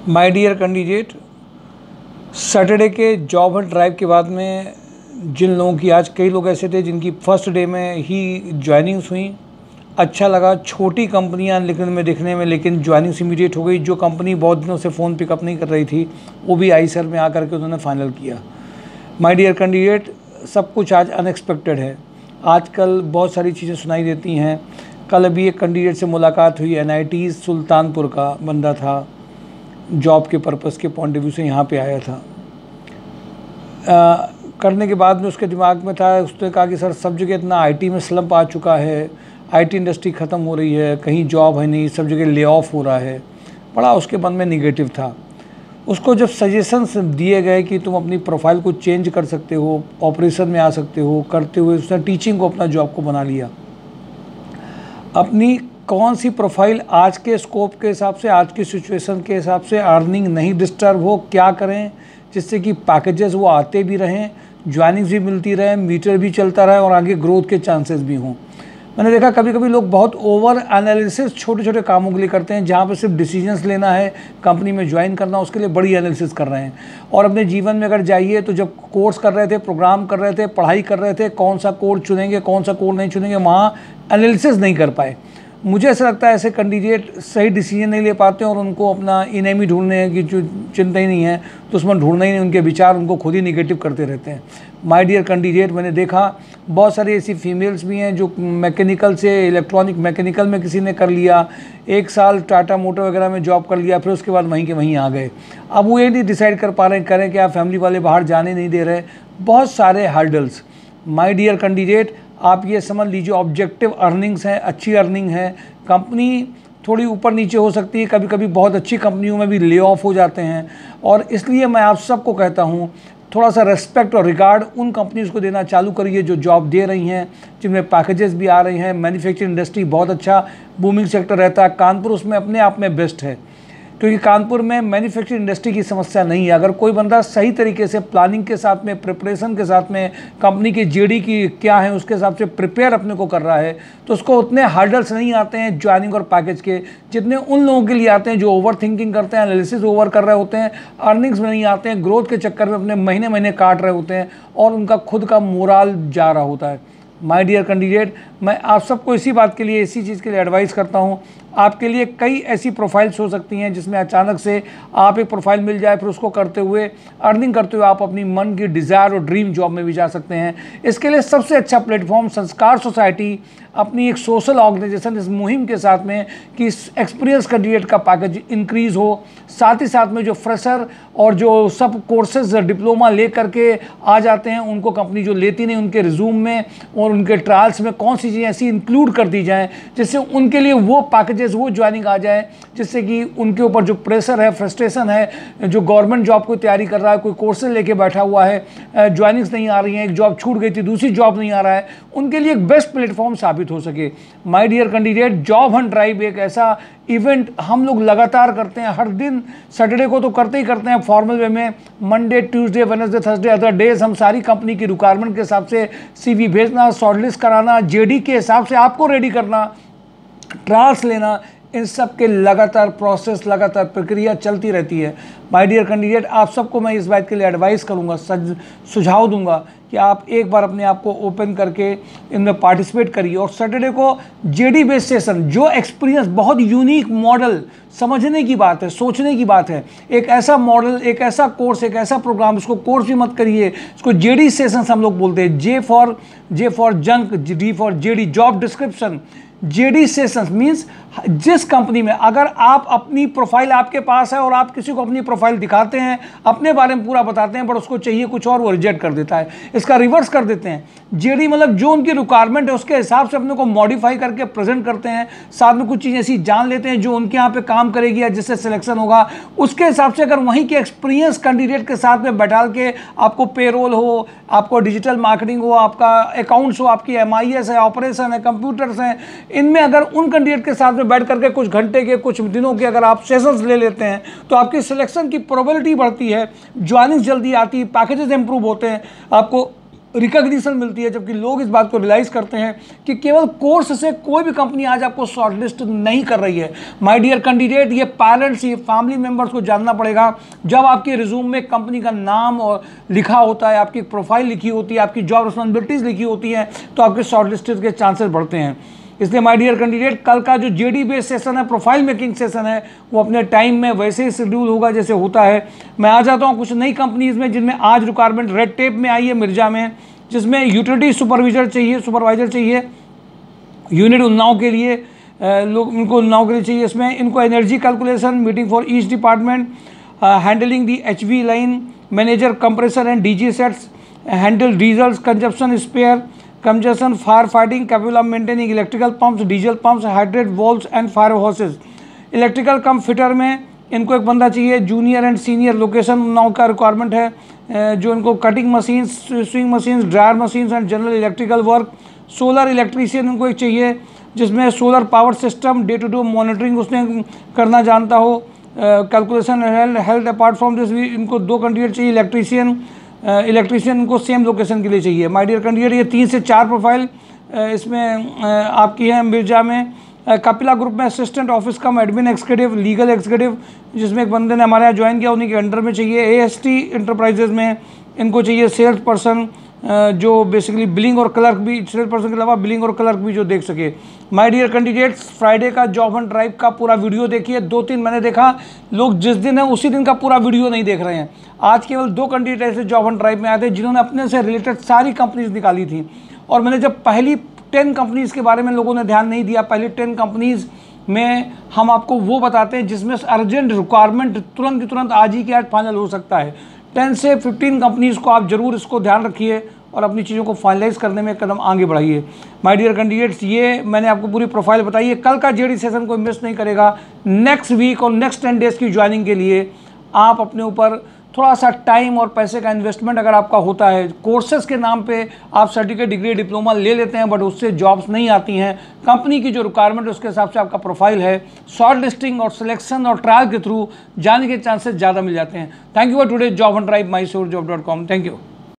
My dear candidate, Saturday के job hunt drive के बाद में जिन लोगों की, आज कई लोग ऐसे थे जिनकी फर्स्ट डे में ही ज्वाइनिंग्स हुई, अच्छा लगा। छोटी कंपनियां लेकिन में दिखने में, लेकिन ज्वाइनिंग्स इमीडिएट हो गई। जो कंपनी बहुत दिनों से फ़ोन पिकअप नहीं कर रही थी वो भी आई सर में आकर के उन्होंने फाइनल किया। माय डियर कैंडिडेट, सब कुछ आज अनएक्सपेक्टेड है। आजकल बहुत सारी चीज़ें सुनाई देती हैं। कल अभी एक कैंडिडेट से मुलाकात हुई, NIT सुल्तानपुर का बंदा था, जॉब के पर्पज़ के पॉइंट ऑफ व्यू से यहाँ पे आया था। करने के बाद में उसके दिमाग में था, उसने कहा कि सर सब जगह इतना IT में स्लम्प आ चुका है, IT इंडस्ट्री ख़त्म हो रही है, कहीं जॉब है नहीं, सब जगह ले ऑफ हो रहा है। बड़ा उसके मन में निगेटिव था। उसको जब सजेशंस दिए गए कि तुम अपनी प्रोफाइल को चेंज कर सकते हो, ऑपरेशन में आ सकते हो, करते हुए उसने टीचिंग को अपना जॉब को बना लिया। अपनी कौन सी प्रोफाइल आज के स्कोप के हिसाब से, आज की सिचुएशन के हिसाब से अर्निंग नहीं डिस्टर्ब हो, क्या करें जिससे कि पैकेजेस वो आते भी रहें, ज्वाइनिंग्स भी मिलती रहे, मीटर भी चलता रहे और आगे ग्रोथ के चांसेस भी हों। मैंने देखा कभी कभी लोग बहुत ओवर एनालिसिस छोटे छोटे कामों के लिए करते हैं, जहाँ पे सिर्फ डिसीजंस लेना है, कंपनी में ज्वाइन करना, उसके लिए बड़ी एनालिसिस कर रहे हैं। और अपने जीवन में अगर जाइए तो जब कोर्स कर रहे थे, प्रोग्राम कर रहे थे, पढ़ाई कर रहे थे, कौन सा कोर्स चुनेंगे, कौन सा कोर्स नहीं चुनेंगे, वहाँ एनालिसिस नहीं कर पाए। मुझे ऐसा लगता है ऐसे कैंडिडेट सही डिसीजन नहीं ले पाते हैं और उनको अपना इनेमी ढूंढने हैं कि जो चिंता ही नहीं है, दुश्मन ढूंढना ही नहीं, उनके विचार उनको खुद ही निगेटिव करते रहते हैं। माय डियर कैंडिडेट, मैंने देखा बहुत सारी ऐसी फीमेल्स भी हैं जो मैकेनिकल से इलेक्ट्रॉनिक मैकेनिकल में किसी ने कर लिया, 1 साल टाटा मोटर वगैरह में जॉब कर लिया, फिर उसके बाद वहीं के वहीं आ गए। अब वो ये नहीं डिसाइड कर पा रहे हैं, करें क्या, फैमिली वाले बाहर जाने नहीं दे रहे, बहुत सारे हर्डल्स। माय डियर कैंडिडेट, आप ये समझ लीजिए ऑब्जेक्टिव अर्निंग्स हैं, अच्छी अर्निंग है। कंपनी थोड़ी ऊपर नीचे हो सकती है, कभी कभी बहुत अच्छी कंपनियों में भी ले ऑफ हो जाते हैं, और इसलिए मैं आप सबको कहता हूँ थोड़ा सा रेस्पेक्ट और रिगार्ड उन कंपनीज़ को देना चालू करिए जो जॉब दे रही हैं, जिनमें पैकेजेस भी आ रहे हैं। मैन्युफैक्चरिंग इंडस्ट्री बहुत अच्छा बूमिंग सेक्टर रहता है। कानपुर उसमें अपने आप में बेस्ट है, क्योंकि कानपुर में मैन्युफैक्चरिंग इंडस्ट्री की समस्या नहीं है। अगर कोई बंदा सही तरीके से प्लानिंग के साथ में, प्रिपरेशन के साथ में, कंपनी की GD की क्या है उसके हिसाब से प्रिपेयर अपने को कर रहा है, तो उसको उतने हार्डल्स नहीं आते हैं ज्वाइनिंग और पैकेज के, जितने उन लोगों के लिए आते हैं जो ओवर थिंकिंग करते हैं, एनालिसिस ओवर कर रहे होते हैं, अर्निंग्स में नहीं आते हैं, ग्रोथ के चक्कर में अपने महीने महीने काट रहे होते हैं और उनका खुद का मोराल जा रहा होता है। माय डियर कैंडिडेट, मैं आप सबको इसी बात के लिए, इसी चीज़ के लिए एडवाइस करता हूँ। आपके लिए कई ऐसी प्रोफाइल्स हो सकती हैं जिसमें अचानक से आप एक प्रोफाइल मिल जाए, फिर उसको करते हुए, अर्निंग करते हुए आप अपनी मन की डिज़ायर और ड्रीम जॉब में भी जा सकते हैं। इसके लिए सबसे अच्छा प्लेटफॉर्म संस्कार सोसाइटी अपनी एक सोशल ऑर्गेनाइजेशन इस मुहिम के साथ में कि एक्सपीरियंस कैंडिडेट का पैकेज इंक्रीज़ हो, साथ ही साथ में जो फ्रेशर और जो सब कोर्सेज डिप्लोमा ले करके आ जाते हैं उनको कंपनी जो लेती नहीं, उनके रिज्यूम में और उनके ट्रायल्स में कौन सी चीज़ें ऐसी इंक्लूड कर दी जाएँ जिससे उनके लिए वो पैकेजेस, वो ज्वाइनिंग आ जाए, जिससे कि उनके ऊपर जो प्रेशर है, फ्रस्ट्रेशन है, जो गवर्नमेंट जॉब को तैयारी कर रहा है, कोई कोर्सेज लेके बैठा हुआ है, ज्वाइनिंग्स नहीं आ रही हैं, एक जॉब छूट गई थी, दूसरी जॉब नहीं आ रहा है, उनके लिए एक बेस्ट प्लेटफॉर्म साबित हो सके। My dear candidate, job hunt drive एक ऐसा इवेंट हम लोग लगातार करते हैं, हर दिन सैटरडे को तो करते ही करते हैं फॉर्मल वे में, Monday, Tuesday, Wednesday, Thursday, other days हम सारी कंपनी की रिक्वायरमेंट के हिसाब से CV भेजना, शॉर्टलिस्ट कराना, JD के हिसाब से आपको रेडी करना, ट्रायल्स लेना, इन सब के लगातार प्रोसेस, लगातार प्रक्रिया चलती रहती है। माय डियर कैंडिडेट, आप सबको मैं इस बात के लिए एडवाइस करूंगा, सुझाव दूंगा कि आप एक बार अपने आप को ओपन करके इनमें पार्टिसिपेट करिए। और सैटरडे को JD बेस्ड सेशन, जो एक्सपीरियंस, बहुत यूनिक मॉडल, समझने की बात है, सोचने की बात है, एक ऐसा मॉडल, एक ऐसा कोर्स, एक ऐसा प्रोग्राम, इसको कोर्स भी मत करिए, इसको JD सेशंस हम लोग बोलते हैं। J for junk, D for JD, job description. JD sessions means जिस कंपनी में अगर आप अपनी प्रोफाइल आपके पास है और आप किसी को अपनी प्रोफाइल दिखाते हैं, अपने बारे में पूरा बताते हैं, बट उसको चाहिए कुछ और, वो रिजेक्ट कर देता है, इसका रिवर्स कर देते हैं। JD मतलब जो उनकी रिक्वायरमेंट है उसके हिसाब से अपने को मॉडिफाई करके प्रेजेंट करते हैं, साथ में कुछ चीज़ें ऐसी जान लेते हैं जो उनके यहाँ पे काम करेगी या जिससे सिलेक्शन होगा, उसके हिसाब से अगर वहीं के एक्सपीरियंस कैंडिडेट के साथ में बैठाल के आपको पेरोल हो, आपको डिजिटल मार्केटिंग हो, आपका अकाउंट्स हो, आपकी MIS है, ऑपरेशन है, कंप्यूटर्स हैं, इनमें अगर उन कैंडिडेट के साथ में बैठ करके कुछ घंटे के, कुछ दिनों के अगर आप सेशंस ले लेते हैं तो आपकी सिलेक्शन की प्रोबेबिलिटी बढ़ती है, ज्वाइनिंग जल्दी आती है, पैकेजेस इंप्रूव होते हैं, आपको रिकॉग्निशन मिलती है, जबकि लोग इस बात को रियलाइज़ करते हैं कि केवल कोर्स से कोई भी कंपनी आज आपको शॉर्टलिस्ट नहीं कर रही है। माय डियर कैंडिडेट, ये पेरेंट्स, ये फैमिली मेंबर्स को जानना पड़ेगा। जब आपके रिज्यूम में कंपनी का नाम और लिखा होता है, आपकी प्रोफाइल लिखी होती है, आपकी जॉब रिस्पॉन्सिबिलिटीज़ लिखी होती हैं, तो आपके शॉर्टलिस्टेड के चांसेस बढ़ते हैं। इसलिए माय डियर कैंडिडेट, कल का जो जेडी बेस्ड सेशन है, प्रोफाइल मेकिंग सेशन है, वो अपने टाइम में वैसे ही शेड्यूल होगा जैसे होता है। मैं आ जाता हूँ कुछ नई कंपनीज़ में जिनमें आज रिक्वायरमेंट रेड टेप में आई है मिर्जा में, जिसमें यूटिलिटी सुपरवाइजर चाहिए यूनिट उन्नाव के लिए, लोग इनको उन्नाव के लिए चाहिए। इसमें इनको energy calculation, meeting for each department, handling the HV line, manager compressor and DG sets, handle diesel consumption spare, consumption, fire fighting, capable of maintaining electrical pumps, diesel pumps, hydrant valves and fire hoses. Electrical cum fitter में इनको एक बंदा चाहिए, junior and senior, location Unnao का requirement है, जो इनको cutting machine, swing machine, dryer machine and general electrical work. Solar electrician इनको एक चाहिए, जिसमें solar power system, day to day monitoring उसने करना जानता हो, calculation health. Apart from this भी इनको 2 कैंडिडेट चाहिए इलेक्ट्रीशियन इनको सेम लोकेशन के लिए चाहिए। माय डियर कैंडिडेट, ये 3 से 4 प्रोफाइल इसमें आपकी है मिर्जा में। कपिला ग्रुप में असिस्टेंट ऑफिस कम एडमिन एग्जीक्यूटिव, लीगल एग्जीक्यूटिव, जिसमें एक बंदे ने हमारे यहाँ ज्वाइन किया, उन्हीं के अंडर में चाहिए। AST इंटरप्राइजेज में इनको चाहिए सेल्स पर्सन, जो बेसिकली बिलिंग और क्लर्क भी, सेल्स पर्सन के अलावा बिलिंग और क्लर्क भी जो देख सके। माय डियर कैंडिडेट्स, फ्राइडे का जॉब एंड ड्राइव का पूरा वीडियो देखिए। 2-3 मैंने देखा लोग जिस दिन है उसी दिन का पूरा वीडियो नहीं देख रहे हैं। आज केवल 2 कैंडिडेट ऐसे जॉब एंड ड्राइव में आए थे जिन्होंने अपने से रिलेटेड सारी कंपनीज निकाली थी, और मैंने जब पहली 10 कंपनीज़ के बारे में लोगों ने ध्यान नहीं दिया। पहले 10 कंपनीज़ में हम आपको वो बताते हैं जिसमें अर्जेंट रिक्वायरमेंट तुरंत आज ही के आज फाइनल हो सकता है। 10 से 15 कंपनीज़ को आप जरूर इसको ध्यान रखिए और अपनी चीज़ों को फाइनलाइज करने में कदम आगे बढ़ाइए। माय डियर कैंडिडेट्स, ये मैंने आपको पूरी प्रोफाइल बताई है। कल का जेडी सेशन कोई मिस नहीं करेगा। नेक्स्ट वीक और नेक्स्ट 10 डेज़ की ज्वाइनिंग के लिए आप अपने ऊपर थोड़ा सा टाइम और पैसे का इन्वेस्टमेंट अगर आपका होता है, कोर्सेज के नाम पे आप सर्टिफिकेट, डिग्री, डिप्लोमा ले लेते हैं, बट उससे जॉब्स नहीं आती हैं। कंपनी की जो रिक्वायरमेंट है उसके हिसाब से आपका प्रोफाइल है, शॉर्ट लिस्टिंग और सिलेक्शन और ट्रायल के थ्रू जाने के चांसेस ज़्यादा मिल जाते हैं। Thank you for today job and drive, mysurejobs.com। Thank you.